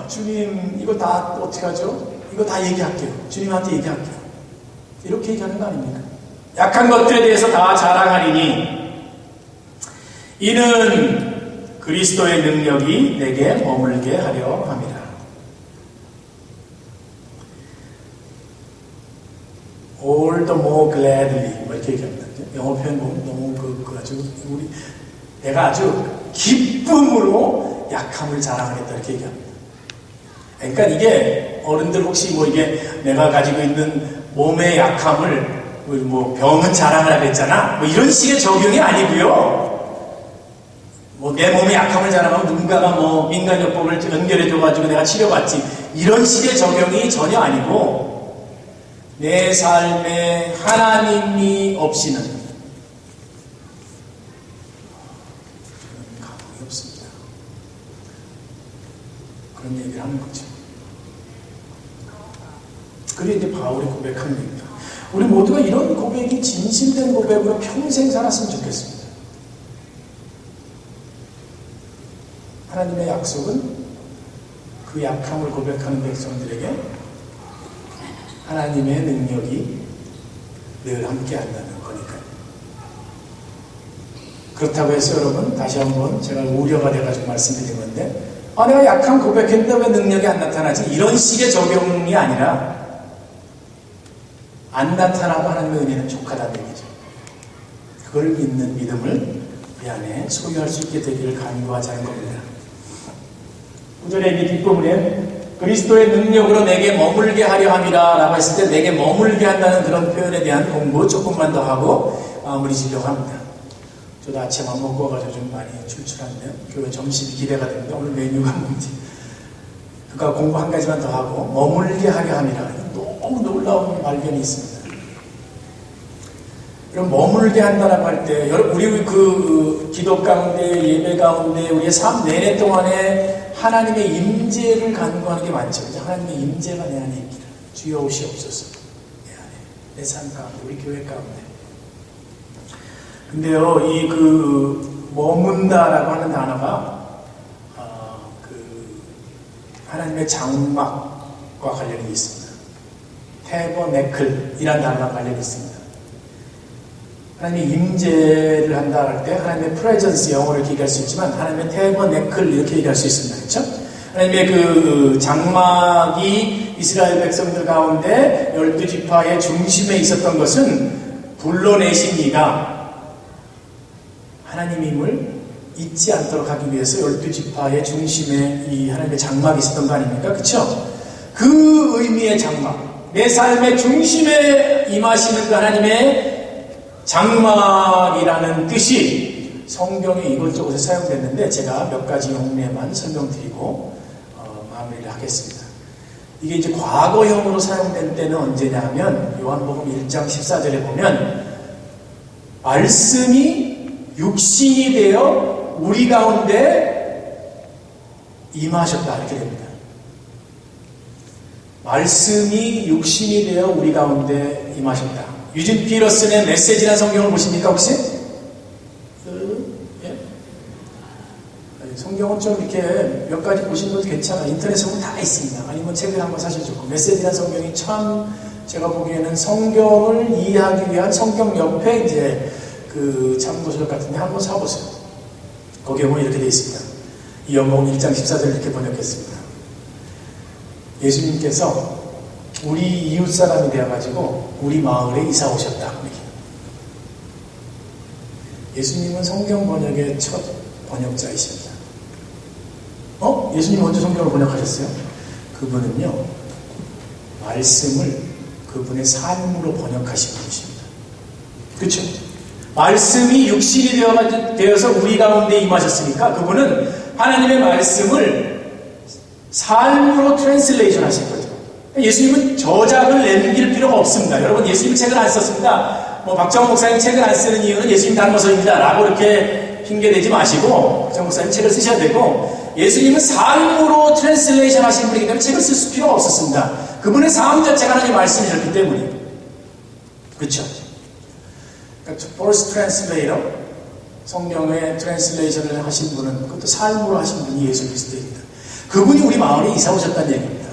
주님 이거 다 어떻게 하죠? 이거 다 얘기할게요. 주님한테 얘기할게요. 이렇게 얘기하는 거 아닙니까? 약한 것들에 대해서 다 자랑하리니 이는 그리스도의 능력이 내게 머물게 하려 함이라. All the more gladly 이렇게 얘기합니다. 영어 표현 보면 너무 아주 내가 아주 기쁨으로 약함을 자랑하겠다 이렇게 얘기합니다. 그러니까 이게 어른들 혹시 이게 내가 가지고 있는 몸의 약함을 병은 자랑을 하겠잖아 이런 식의 적용이 아니고요. 내 몸의 약함을 자랑하면 누군가가 민간요법을 연결해줘가지고 내가 치료받지 이런 식의 적용이 전혀 아니고 내 삶에 하나님이 없이는 감흥이 없습니다. 그런 얘기를 하는 거죠. 그게 이제 바울이 고백하는 겁니다. 우리 모두가 이런 고백이 진실된 고백으로 평생 살았으면 좋겠습니다. 하나님의 약속은 그 약함을 고백하는 백성들에게 하나님의 능력이 늘 함께 한다는 거니까요. 그렇다고 해서 여러분 다시 한번 제가 우려가 돼가지고 말씀드린 건데 내가 약함 고백했는데 왜 능력이 안 나타나지? 이런 식의 적용이 아니라 안 나타나도 하나님의 은혜는 족하다는 얘기죠. 그걸 믿는 믿음을 우리 안에 소유할 수 있게 되기를 간구하자는 겁니다. 9절의 뒷부분에 그리스도의 능력으로 내게 머물게 하려 함이라 라고 했을 때 내게 머물게 한다는 그런 표현에 대한 공부 조금만 더 하고 마무리 지려고 합니다. 저도 아침 안 먹고 와가지고 좀 많이 출출한데요. 교회 점심이 기대가 됩니다. 오늘 메뉴가 뭔지. 그러니까 공부 한 가지만 더 하고 머물게 하려 함이라. 너무 놀라운 발견이 있습니다. 그럼 머물게 한다라고 할 때 우리 그 기도 가운데 예배 가운데 우리의 삶 내내 동안에 하나님의 임재를 간구하는 게 많죠. 하나님의 임재가 내 안에 있기를 주여 오시옵소서. 내 안에 내 삶 가운데 우리 교회 가운데. 근데요 이 머문다라고 하는 단어가 하나님의 장막과 관련이 있습니다. 태버네클이라는 단어가 관련이 있습니다. 하나님의 임재를 한다 할 때 하나님의 프레전스 영어로 이렇게 얘기할 수 있지만 하나님의 태버네클 이렇게 얘기할 수 있습니다. 그렇죠? 하나님의 그 장막이 이스라엘 백성들 가운데 12지파의 중심에 있었던 것은 불러내신 이가 하나님임을 잊지 않도록 하기 위해서 12지파의 중심에 이 하나님의 장막이 있었던 거 아닙니까? 그렇죠? 그 의미의 장막, 내 삶의 중심에 임하시는 그 하나님의 장막이라는 뜻이 성경에 이곳저곳에 사용됐는데 제가 몇 가지 용례만 설명드리고 마무리를 하겠습니다. 이게 이제 과거형으로 사용된 때는 언제냐면 요한복음 1장 14절에 보면 말씀이 육신이 되어 우리 가운데 임하셨다 이렇게 됩니다. 말씀이 육신이 되어 우리 가운데 임하셨다. 유진 피러슨의 메시지라는 성경을 보십니까 혹시? 성경은 좀 이렇게 몇 가지 보시는 것도 괜찮아요. 인터넷에 보면 다 있습니다. 아니면 책을 한번 사실 좋고. 메시지라는 성경이 참 제가 보기에는 성경을 이해하기 위한 성경 옆에 이제 그 참고서 같은데 한번 사보세요. 거기에 보면 이렇게 되어 있습니다. 이 요한복음 1장 14절을 이렇게 번역했습니다. 예수님께서 우리 이웃 사람이 되어가지고 우리 마을에 이사 오셨다. 예수님은 성경 번역의 첫 번역자이십니다. 예수님 언제 성경을 번역하셨어요? 그분은요, 말씀을 그분의 삶으로 번역하신 분이십니다. 그렇죠? 말씀이 육신이 되어서 우리 가운데 임하셨으니까 그분은 하나님의 말씀을 삶으로 트랜슬레이션 하신 거죠. 예수님은 저작을 남길 필요가 없습니다. 여러분, 예수님 책을 안 썼습니다. 박정호 목사님 책을 안 쓰는 이유는 예수님 닮아서입니다. 라고 이렇게 핑계대지 마시고, 박정호 목사님 책을 쓰셔야 되고, 예수님은 삶으로 트랜슬레이션 하신 분이기 때문에 책을 쓸 필요가 없었습니다. 그분의 삶 자체가 하나님의 말씀이셨기 때문에. 그렇죠? 그러니까 first translator, 성경의 트랜슬레이션을 하신 분은 그것도 삶으로 하신 분이 예수 그리스도입니다. 그분이 우리 마을에 이사 오셨다는 얘기입니다.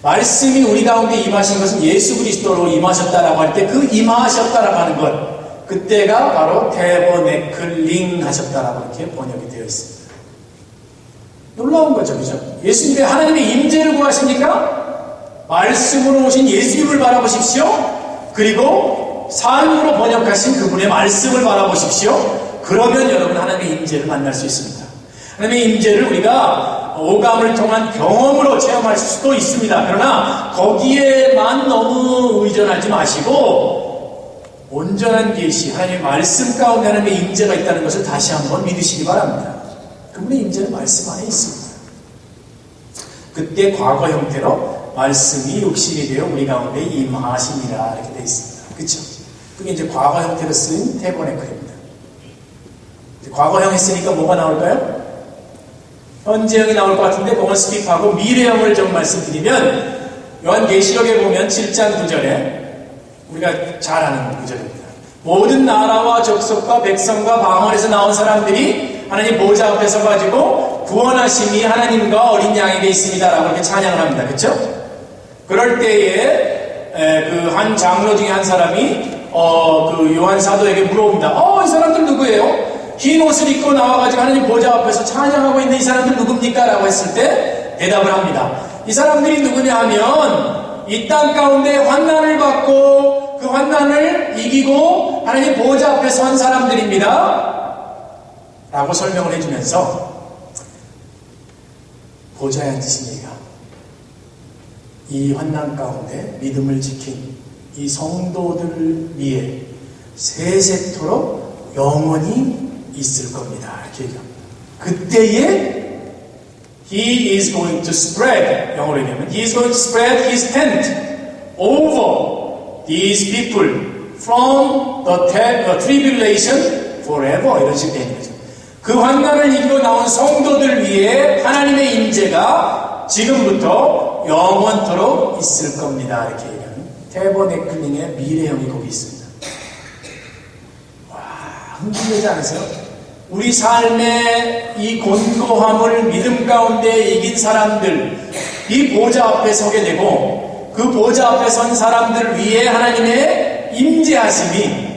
말씀이 우리 가운데 임하신 것은 예수 그리스도로 임하셨다라고 할 때 그 임하셨다라고 하는 것, 그때가 바로 태버네클링 하셨다라고 이렇게 번역이 되어 있습니다. 놀라운 거죠, 그죠? 예수님의 하나님의 임재를 구하십니까? 말씀으로 오신 예수님을 바라보십시오. 그리고 삶으로 번역하신 그분의 말씀을 바라보십시오. 그러면 여러분 하나님의 임재를 만날 수 있습니다. 하나님의 임재를 우리가 오감을 통한 경험으로 체험할 수도 있습니다. 그러나 거기에만 너무 의존하지 마시고 온전한 계시, 하나님의 말씀 가운데 하나님의 임재가 있다는 것을 다시 한번 믿으시기 바랍니다. 그분의 임재는 말씀 안에 있습니다. 그때 과거 형태로 말씀이 육신이 되어 우리 가운데 임하시니라 이렇게 되어 있습니다. 그렇죠? 그게 이제 과거 형태로 쓰인 태버네클입니다. 과거형 했으니까 뭐가 나올까요? 현재형이 나올 것 같은데 그걸 스킵하고 미래형을 좀 말씀드리면 요한계시록에 보면 7장 9절에 우리가 잘 아는 구절입니다. 모든 나라와 족속과 백성과 방언에서 나온 사람들이 하나님 보좌 앞에 서가지고 구원하심이 하나님과 어린 양에게 있습니다 라고 이렇게 찬양을 합니다. 그렇죠? 그럴 때에 그 한 장로 중에 한 사람이 그 요한 사도에게 물어봅니다. 이 사람들 누구예요? 흰 옷을 입고 나와가지고 하나님 보좌 앞에서 찬양하고 있는 이 사람들 누굽니까? 라고 했을 때 대답을 합니다. 이 사람들이 누구냐 하면 이 땅 가운데 환난을 받고 그 환난을 이기고 하나님 보좌 앞에 선 사람들입니다. 라고 설명을 해주면서 보좌에 앉으신 이가 이 환난 가운데 믿음을 지킨 이 성도들 위해 세세토록 영원히 있을 겁니다. 이렇게 얘기합니다. 그때에 He is going to spread, 영어로 얘기하면 He is going to spread His tent over these people from the tribulation forever 이런 식으로 되는 거죠. 그 환난을 이기고 나온 성도들 위해 하나님의 임재가 지금부터 영원토록 있을 겁니다. 이렇게 얘기하는 태버네클링의 미래형이 거기 있습니다. 와, 흥분되지 않으세요? 우리 삶의 이 곤고함을 믿음 가운데 이긴 사람들, 이 보좌 앞에 서게 되고 그 보좌 앞에 선 사람들 위해 하나님의 임재하심이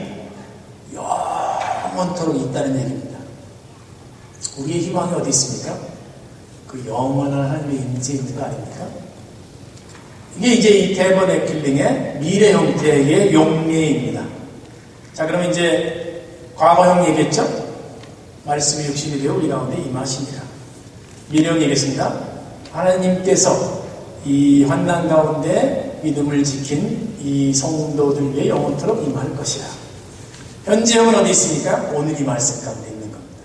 영원토록 있다는 얘기입니다. 우리의 희망이 어디 있습니까? 그 영원한 하나님의 임재 있는 거 아닙니까? 이게 이제 이 태버네클링의 미래 형태의 용례입니다. 자, 그러면 이제 과거형 얘기했죠? 말씀이 육신이 되어 우리 가운데 임하시니라. 미래형 얘기했습니다. 하나님께서 이 환난 가운데 믿음을 지킨 이 성도들 위해 영원토록 임할 것이라. 현재형은 어디 있습니까? 오늘 이 말씀 가운데 있는 겁니다.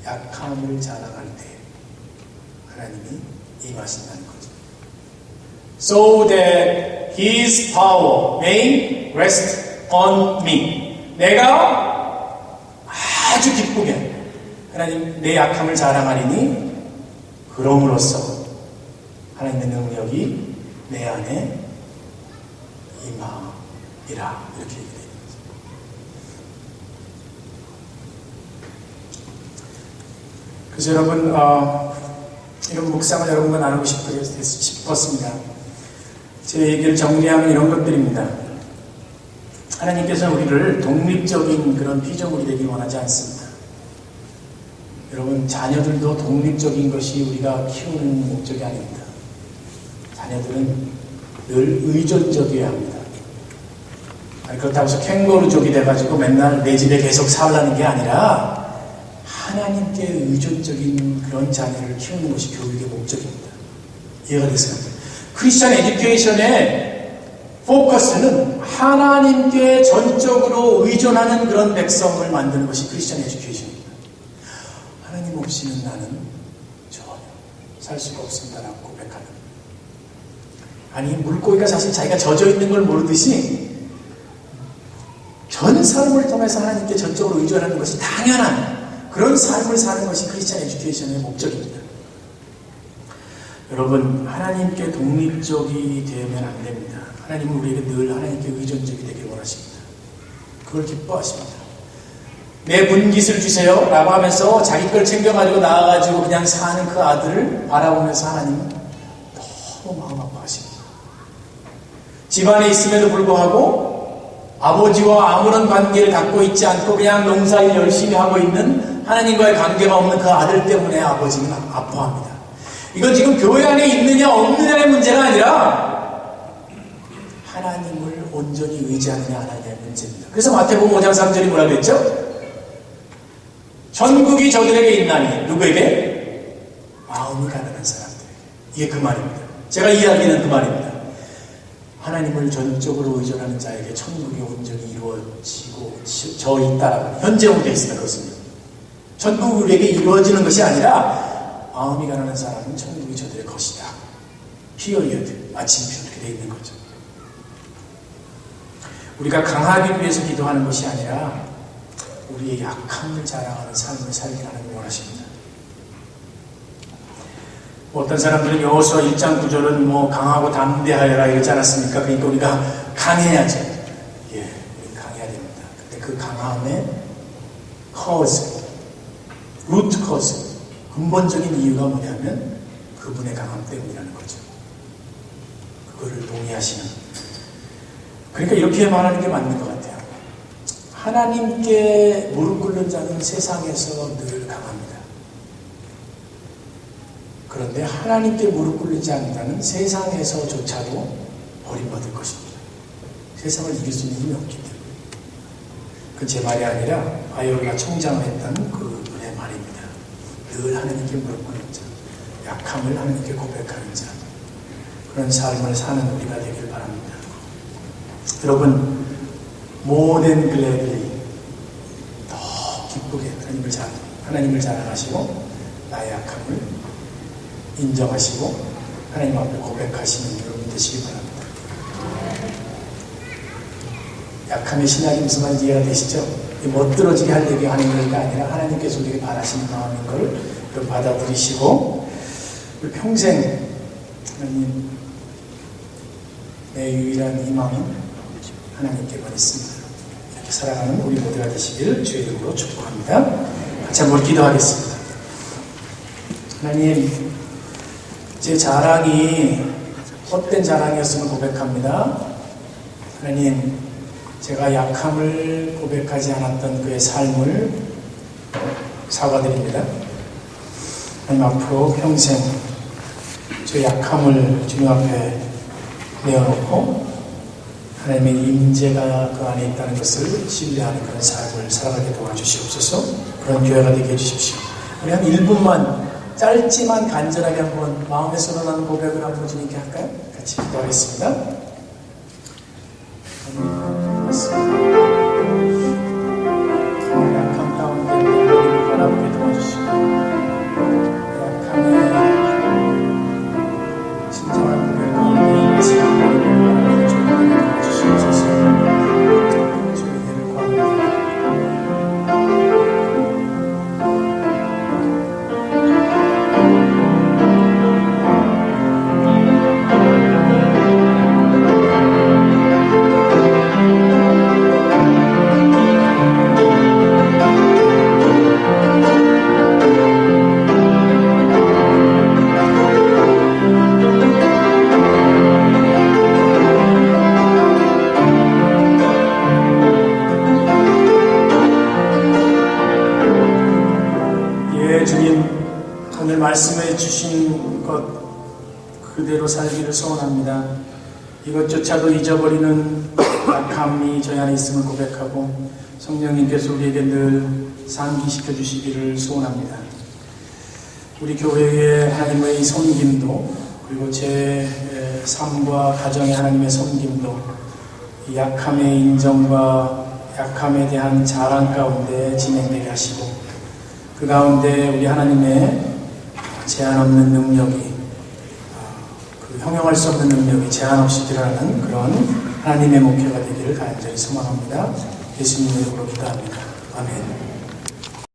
약함을 자랑할 때 하나님이 임하신다는 거죠. So that His power may rest on me. 내가 아주 기쁘게 하나님 내 약함을 자랑하리니 그럼으로써 하나님의 능력이 내 안에 임하리라. 이렇게 얘기해요. 그래서 여러분 이런 묵상을 여러분과 나누고 싶었습니다. 제 얘기를 정리하면 이런 것들입니다. 하나님께서는 우리를 독립적인 그런 피조물이 되길 원하지 않습니다. 여러분 자녀들도 독립적인 것이 우리가 키우는 목적이 아닙니다. 자녀들은 늘 의존적이어야 합니다. 그렇다고 해서 캥거루족이 돼가지고 맨날 내 집에 계속 살라는 게 아니라 하나님께 의존적인 그런 자녀를 키우는 것이 교육의 목적입니다. 이해가 되세요? 크리스천 에듀케이션의 포커스는 하나님께 전적으로 의존하는 그런 백성을 만드는 것이 크리스천 에듀케이션입니다. 하나님 없이는 나는 전혀 살 수가 없습니다라고 고백하는. 아니 물고기가 사실 자기가 젖어 있는 걸 모르듯이 전 삶을 통해서 하나님께 전적으로 의존하는 것이 당연한 그런 삶을 사는 것이 크리스천 에듀케이션의 목적입니다. 여러분 하나님께 독립적이 되면 안 됩니다. 하나님은 우리에게 늘 하나님께 의존적이 되길 원하십니다. 그걸 기뻐하십니다. 내 분깃을 주세요 라고 하면서 자기 걸 챙겨가지고 나와가지고 그냥 사는 그 아들을 바라보면서 하나님은 너무 마음 아파하십니다. 집안에 있음에도 불구하고 아버지와 아무런 관계를 갖고 있지 않고 그냥 농사일 열심히 하고 있는 하나님과의 관계가 없는 그 아들 때문에 아버지는 아파합니다. 이건 지금 교회 안에 있느냐 없느냐의 문제가 아니라 하나님을 온전히 의지하느냐 안 하느냐의 문제입니다. 그래서 마태복음 5장 3절이 뭐라고 했죠? 전국이 저들에게 있나니 누구에게? 마음이 가난한 사람들에게. 이게 그 말입니다. 제가 이야기하는 그 말입니다. 하나님을 전적으로 의존하는 자에게 천국이 온전히 이루어지고 저 있다라고 현재형으로 되어 있습니다. 그렇습니다. 전국이 우리에게 이루어지는 것이 아니라 마음이 가난한 사람은 천국이 저들의 것이다. 피어리어드 마침표 이렇게 되어 있는 거죠. 우리가 강하기 위해서 기도하는 것이 아니라 우리의 약함을 자랑하는 삶을 살기를 하나님이 원하십니다. 어떤 사람들은 여호수아 1장 9절은 뭐 강하고 담대하여라 이러지 않았습니까? 그러니까 우리가 강해야죠. 예, 우리 강해야 됩니다. 근데 그 강함의 cause, root cause, 근본적인 이유가 뭐냐면 그분의 강함 때문이라는 거죠. 그거를 동의하시는. 그러니까 이렇게 말하는 게 맞는 것 같아요. 하나님께 무릎 꿇는 자는 세상에서 늘 강합니다. 그런데 하나님께 무릎 꿇지 않는다는 세상에서조차도 버림받을 것입니다. 세상을 이길 수 있는 힘이 없기 때문에. 그건 제 말이 아니라 바이올라 총장을 했던 그분의 말입니다. 늘 하나님께 무릎 꿇는 자, 약함을 하나님께 고백하는 자, 그런 삶을 사는 우리가 되길 바랍니다. 여러분, 모든 글래들이 더 기쁘게 하나님을 자랑하시고 나의 약함을 인정하시고 하나님 앞에 고백하시는 여러분 되시기 바랍니다. 약함의 신학이 무슨 말인지 이해가 되시죠? 멋들어지게 하려고 하는 것이 아니라 하나님께서 우리에게 바라시는 마음인 걸 받아들이시고 평생 하나님 내 유일한 희망은 하나님께만 있습니다. 이렇게 살아가는 우리 모두가 되시길 주의 이름으로 축복합니다. 같이 한번 기도하겠습니다. 하나님, 제 자랑이 헛된 자랑이었음을 고백합니다. 하나님, 제가 약함을 고백하지 않았던 그의 삶을 사과드립니다. 하나님, 앞으로 평생 저 약함을 주님 앞에 내어놓고 하나님의 임재가 그 안에 있다는 것을 신뢰하는 그런 삶을 살아가게 도와주시옵소서. 그런 교회가 되게 해주십시오. 우리 한 1분만 짧지만 간절하게 한번 마음에 쏟아나는 고백을 한번 주님께 할까요? 같이 기도하겠습니다. 약함 가운데 하나님을 바라보게 도와주시고 약함에 진정한 고백 가운데 있으신 하나님을 바라보게 주님께 도와주시옵소서. 주의 은혜를 구합니다. 오늘 말씀해 주신 것 그대로 살기를 소원합니다. 이것조차도 잊어버리는 약함이 저희 안에 있음을 고백하고 성령님께서 우리에게 늘 상기시켜 주시기를 소원합니다. 우리 교회의 하나님의 섬김도 그리고 제 삶과 가정의 하나님의 섬김도 이 약함의 인정과 약함에 대한 자랑 가운데 진행되게 하시고 그 가운데 우리 하나님의 제한 없는 능력이 그 형용할 수 없는 능력이 제한 없이 드러나는 그런 하나님의 목회가 되기를 간절히 소망합니다. 예수님의 이름으로 기도합니다. 아멘.